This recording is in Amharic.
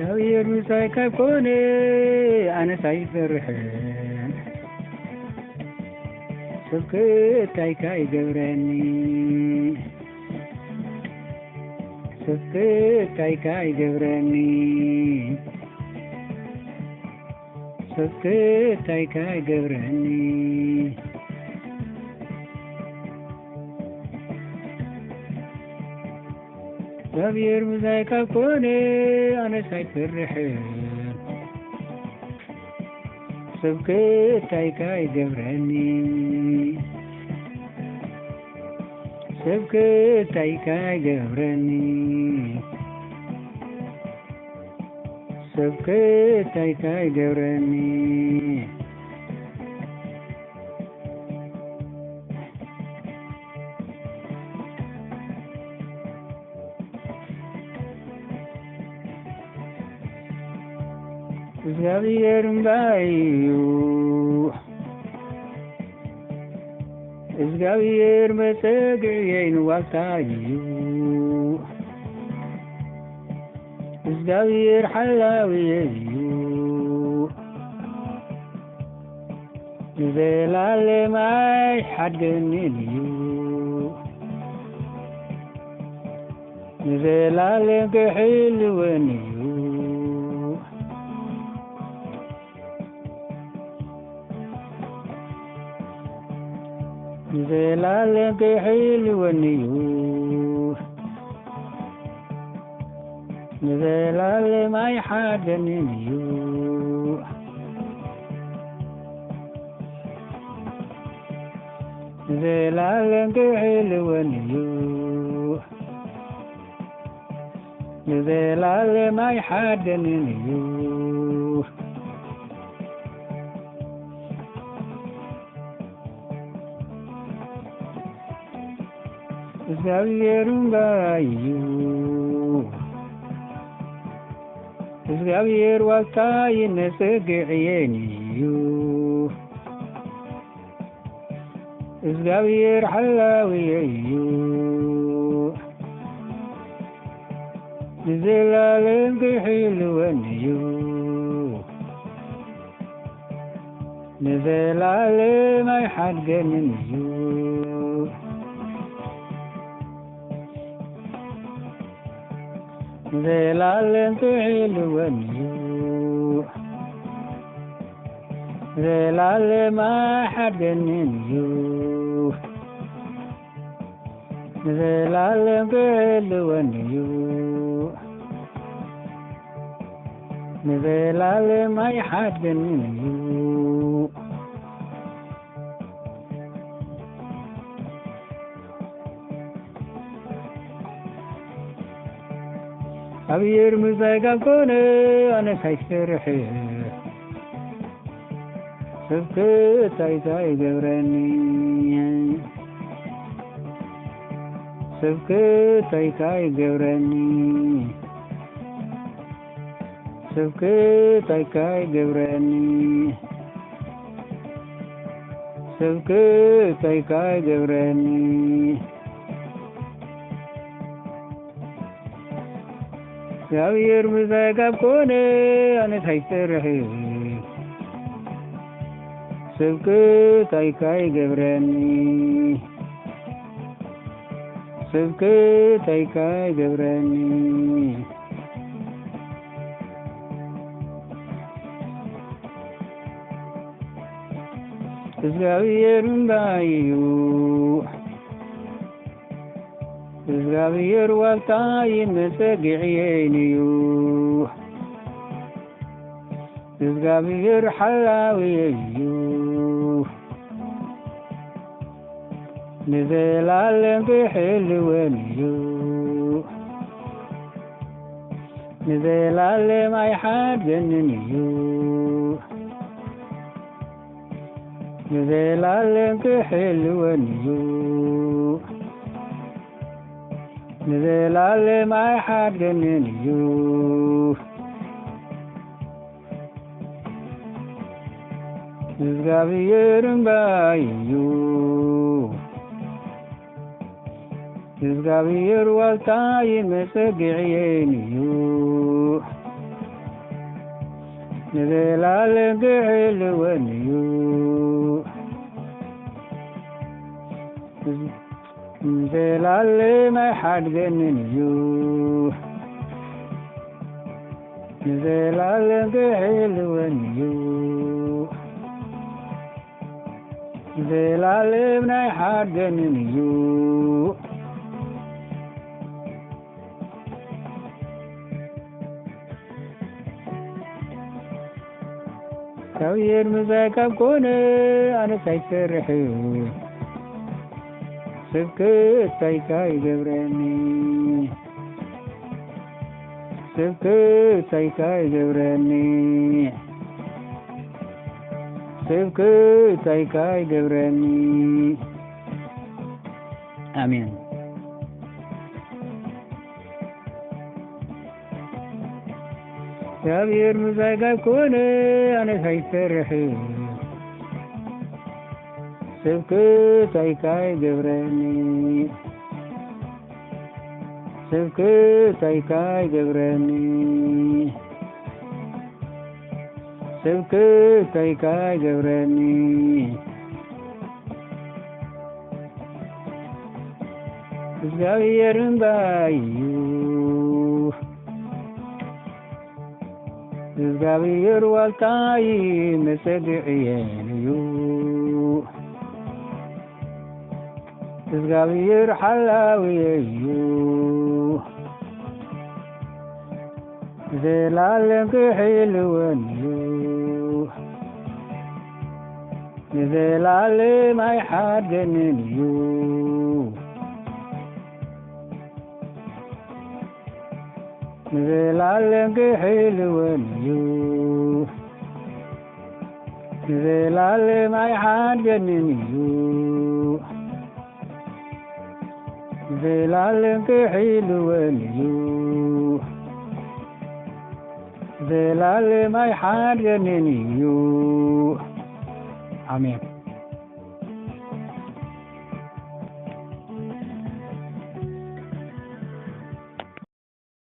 እግዚአብሔር ምሳይ ከኮነ አነሳ ይፈርሕን ስብክት አይገብረኒ ስብክት አይገብረኒ ስብክት አይገብረኒ እግዚአብሔር ምሳይ ከኮነ አነሳ ይፈርሕን ስብክት አይገብረኒ ስብክት አይገብረኒ ስብክት አይገብረኒ እግዚአብሔር እምባዩ እግዚአብሔር መጠጊያዬን ዋልታዩ እግዚአብሔር ሓላዊየዩ ንዘላለም ኣይሓድገኒን እዩ ንዘላለም ክሕልወኒ እዩ ንዘላለም ክሕልወኒ እዩ ንዘላለም ኣይሓድገኒን እዩ ንዘላለም ክሕልወኒ እዩ ንዘላለም ኣይሓድገኒን እዩ እግዚአብሔር እምባዩ እግዚአብሔር ዋልታዬ መጠጊያዬን እዩ እግዚአብሔር ሓላዊየዩ ንዘላለም ክሕልወኒ እዩ ንዘላለም ኣይሓድገኒን እዩ ንዘላለም ክሕልወኒ እዩ ንዘላለም ኣይሓድገኒን እዩ ንዘላለም ክሕልወኒ እዩ ንዘላለም ኣይሓድገኒን እዩ እግዚአብሔር ምሳይ ከኮነ አነሳ ይፈርሕን ስብክት አይገብረኒ ስብክት አይገብረኒ ስብክት አይገብረኒ ስብክት አይገብረኒ እግዚአብሔር ምሳይ ከኮነ አነሳ ይፈርሕን ስብክት አይገብረኒ ስብክት አይገብረኒ እግዚአብሔር እምባዩ እግዚአብሔር ዋልታዬ መጠጊያዬን እዩ እግዚአብሔር ሓላዊየዩ ንዘላለም ክሕልወኒ እዩ ንዘላለም ኣይሓድገኒን እዩ ንዘላለም ክሕልወኒ እዩ ንዘላለም ኣይሓድገኒን እዩ እግዚአብሔር እምባዩ እግዚአብሔር ዋልታዬ መጠጊያዬን እዩ ንዘላለም ክሕልወኒ እዩ ንዘላለም ኣይሓድገንን እዩ ንዘላለም ክሕልወኒ እዩ ንዘላለም ናይሓድገንን እዩ እግዚአብሔር ምሳይ ካብ ኮነ ኣነስ ኣይሰርሕ እዩ ስብክት ኣይገብረኒ ስብክት ኣይገብረኒ ስብክት ኣይገብረኒ ኣሜን እግዚአብሔር ምሳይ ካብ ኮነ ኣነስ ኣይሰርሕ እዩ ስብክት ኣይገብረኒ ስብክት ኣይገብረኒ ስብክት ኣይገብረኒ እግዚአብሔር እምባይ እዩ እግዚአብሔር ዋልታይ መጸግዕየን እዩ እግዚአብሔር ሓላውየ እዩ ንዘላለም ክሕልወኒ እዩ ንዘላለም ኣይሓድገንን እዩ ንዘላለም ክሕልወኒ እዩ ንዘላለም ኣይሓድገንን እዩ ንዘላለም ክሕልወኒ እዩ ንዘላለም ኣይሓድገንን እዩ ኣሜን